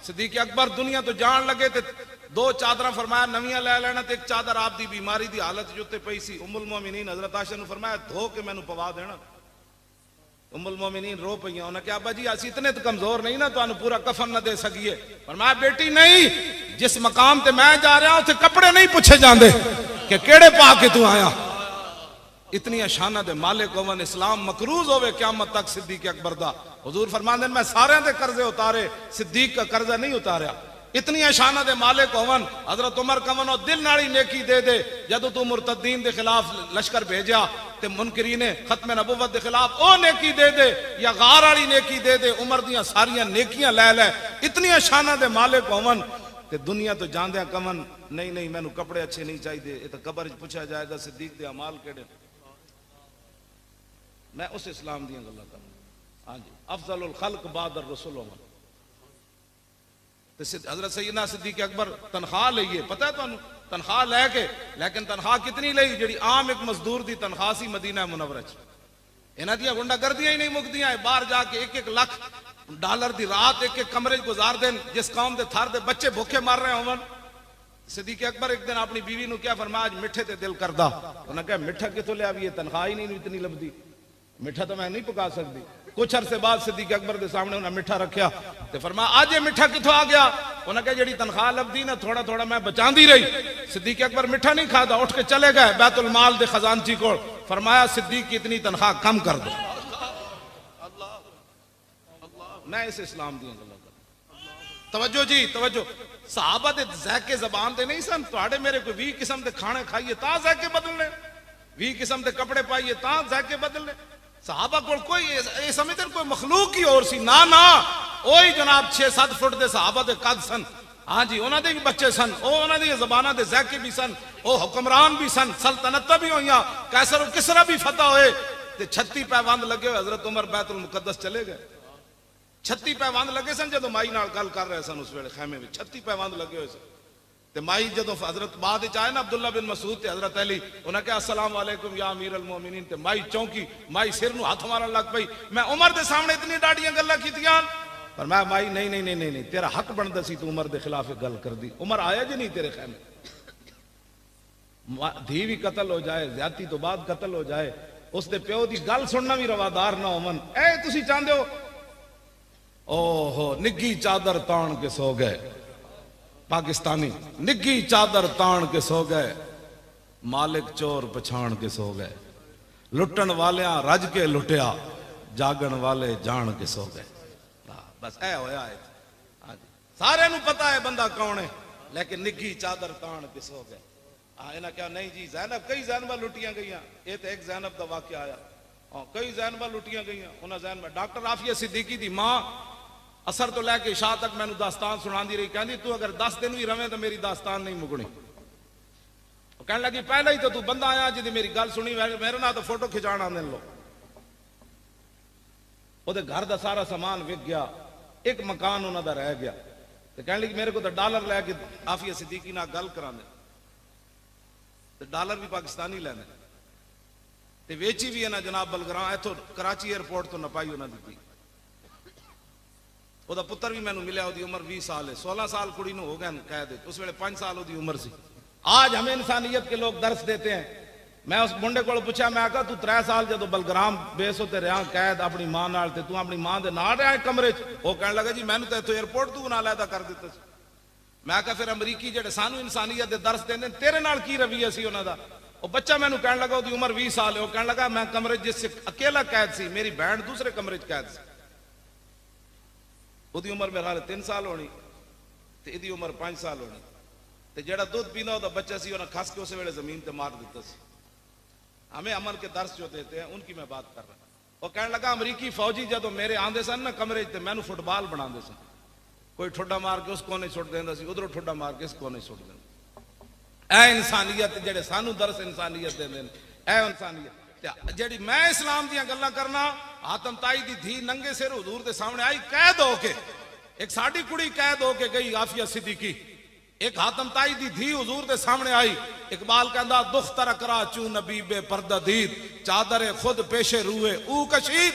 صدیق اکبر دنیا تو جان لگے تے دو چادر فرمایا نویاں لے لینا تے ایک چادر آپ دی بیماری دی حالت جو تے پئی سی ام المومنین حضرت عائشہ نے فرمایا دھو کے مینوں پوا دینا. ام المومنین رو پئیاں. انہاں کہ ابا جی اسی اتنے تے کمزور نہیں نا تانوں پورا کفن نہ دے سکیے. فرمایا بیٹی نہیں, جس مقام تے میں جا رہا اوتھے کپڑے نہیں پوچھے جاندے کہ کیڑے پا کے تو آیا. اتنی شانہ دے مالک ہون اسلام مقروض ہوئے قیامت تک صدیق اکبر دا. حضور فرماندے میں سارے دے قرضے اتارے, صدیق کا قرضہ نہیں اتاریا. اتنی شانہ دے مالک ہون حضرت عمر کمن دل ناڑی نیکی دے دے جدو تو مرتدین دے خلاف لشکر بھیجا تے منکرین ختم نبوت دے خلاف او نیکی دے دے یا غار والی نیکی دے دے, عمر دیاں ساریاں نیکیاں لے لے. اتنی شانہ دے مالک ہون تے دنیا تو جاندیاں کمن نہیں نہیں مینوں کپڑے اچھے نہیں چاہیے, یہ تو قبر پوچھا جائے گا صدیق دے اعمال کیڑے. میں اس اسلام دیاں گلاں کروں. ہاں جی, افضل الخلق بعد الرسول. حضرت سیدنا صدیق اکبر تنخواہ لئیے, پتہ ہے تانوں تنخواہ لے کے, لیکن تنخواہ کتنی لئی جڑی عام ایک مزدور دی تنخواہ سی مدینہ منورہ چ. انہاں دیاں گنڈا گردیاں ہی نہیں مکدیاں, باہر جا کے ایک لاکھ ڈالر دی رات ایک ایک کمرے گزار دین. جس قوم دے تھار دے بچے بھوکے مار رہے ہون. صدیق اکبر ایک دن اپنی بیوی نو کیا فرمایا آج مٹھے تے دل کردا. انہاں کہا مٹھا کتوں لے آوی, تنخواہ ہی نہیں اتنی لبدی, مٹھا تو میں نہیں پکا سکتی. کچھ عرصے بعد صدیق اکبر دے سامنے انہاں مٹھا رکھیا تے فرمایا آج یہ مٹھا کتوں آ گیا. انہاں کہا جڑی تنخواہ لبدی نا تھوڑا تھوڑا میں بچاندی رہی. صدیق اکبر مٹھا نہیں کھادا, اٹھ کے چلے گئے بیت المال دے خزانچی کو. فرمایا صدیق کی اتنی تنخواہ کم کر دو. میں اس اسلام دی گلاں کر. توجہ جی توجہ, صحابہ دے ذائقے زبان دے نہیں سن. تواڈے میرے کوئی 20 قسم دے کھانے کھائیے تا ذائقے بدل لے, 20 قسم دے کپڑے پائیے تا ذائقے بدل لے. صحابہ کو کوئی یہ سمجھتے کوئی مخلوق ہی اور سی نا نا, وہی جناب 6-7 فٹ دے صحابہ دے قد سن. ہاں جی, انہاں دے بھی بچے سن, انہاں دے زباناں دے ذائقے بھی سن, او حکمران بھی سن, سلطنتاں بھی ہوئیاں, قیصر و کسریٰ بھی فتح ہوئے. تے 36 پیوند لگے ہوئے. حضرت عمر بیت المقدس چلے گئے. 36 پیوند لگے سن جدو مائی نال گل کر رہے سن اس ویلے خیمے میں. 36 پیوند لگے ہوئے سن. تے مائی جدو حضرت بعد وچ آئے نا عبداللہ بن مسعود تے حضرت علی, انہاں کہا السلام علیکم یا امیر المومنین. تے مائی چونکی, مائی سر نو ہاتھ مارن لگ پئی. میں عمر دے سامنے اتنی ڈاڈیاں گلاں کیتیاں, پر میں مائی نہیں نہیں نہیں نہیں تیرا حق بندا سی تو عمر دے خلاف گل کر دی. عمر آیا جی نہیں تیرے خیمے. دھی بھی قتل ہو جائے, زیادتی تو بعد قتل ہو جائے, اس دے پیو دی گل سننا بھی روادار نہ ہون. اے تسی چاہندے ہو او ہو نگی چادر تان کے سو گئے. پاکستانی نگی چادر تان کے سو گئے, مالک چور پچھان کے سو گئے. لٹن والیاں رج کے لٹیا, جاگن والے جان کے سو گئے. بس اے ہویا ہے. سارے نو پتا ہے بندہ کون ہے, لیکن نگی چادر تان کے سو گئے. انہاں کیا نہیں جی زینب, کئی زینباں لٹیاں گئیاں. یہ تو ایک زینب دا واقعہ آیا, کئی زینباں لٹیاں گئیاں. انہاں زینب ڈاکٹر عافیہ صدیقی دی ماں اثر تو لے کے عشاء تک میں نے داستان سنان دی رہی. کہندی تو اگر 10 دن بھی رہے تو میری داستان نہیں مکنی. کہنے لگی پہلے ہی تو بندہ آیا جی میری گل سنی, میرے نہ تو فوٹو کھچان آنے لو. وہ گھر دا سارا سامان وک گیا, ایک مکان انہوں دا رہ گیا. تو کہنے لگی میرے کو تو ڈالر لے کے عافیہ صدیقی نہ گل کرانے. تو ڈالر بھی پاکستانی لینے تے ویچی بھی ہے نا جناب بلگراں ایتھوں کراچی ایئرپورٹ تو نپائی انہاں دی. وہ دا پتر بھی میں نے ملیا, دی عمر 20 سال ہے. 16 سال کڑی نو ہو گئے قید. اس ویلے 5 سال دی عمر سی. آج ہمیں انسانیت کے لوگ درس دیتے ہیں. میں اس منڈے کو پوچھا, میں کہا تو 3 سال جدو بلگرام بیس ہوتے رہا قید اپنی ماں نال, تے تو اپنی ماں دے نال رہا کمرے چ. وہ کہنے لگا جی میں نے تو ایئرپورٹ تو نہ علیحدہ کر دیتا سی. میں کہا پھر امریکی جڑے سانو انسانیت دے درس دیندے تیرے نال کی رویہ سی انہاں دا. وہ بچہ میں نے کہنے لگا دی عمر 20 سال ہے. وہ کہنے لگا میں کمرے جس سے اکیلا قید سی, میری بہن دوسرے کمرے چ قید سی. دی عمر میرا 3 سال ہونی تے ادی عمر 5 سال ہونی. تے جڑا دودھ پیندا او دا بچہ سی انہاں کھس کے اس ویلے زمین تے مار دیتا سی. ہمیں عمل کے درس جو دیتے ہیں ان کی میں بات کر رہا ہوں. وہ کہنے لگا امریکی فوجی جدو میرے آندے سن نا کمرے تے مینوں فٹ بال بنا دے سن. کوئی ٹھڈا مار کے اس کونے چھوڑ دیندا سی, ادھروں ٹھڈا مار کے اس کونے چھوڑ دیندا. اے انسانیت جڑے سانو درس انسانیت دیندے نے, اے انسانیت جڑی میں اسلام دیاں گلاں کرنا. حاتم تائی دی دھی ننگے سر حضور دے سامنے آئی قید ہو کے. ایک ساڈی کڑی قید ہو کے گئی عافیہ صدیقی, ایک حاتم تائی دی دھی حضور دے سامنے آئی. اقبال کہندا دختر اکرا چوں نبی بے پردہ دید, چادر خود پیش روئے او کشید,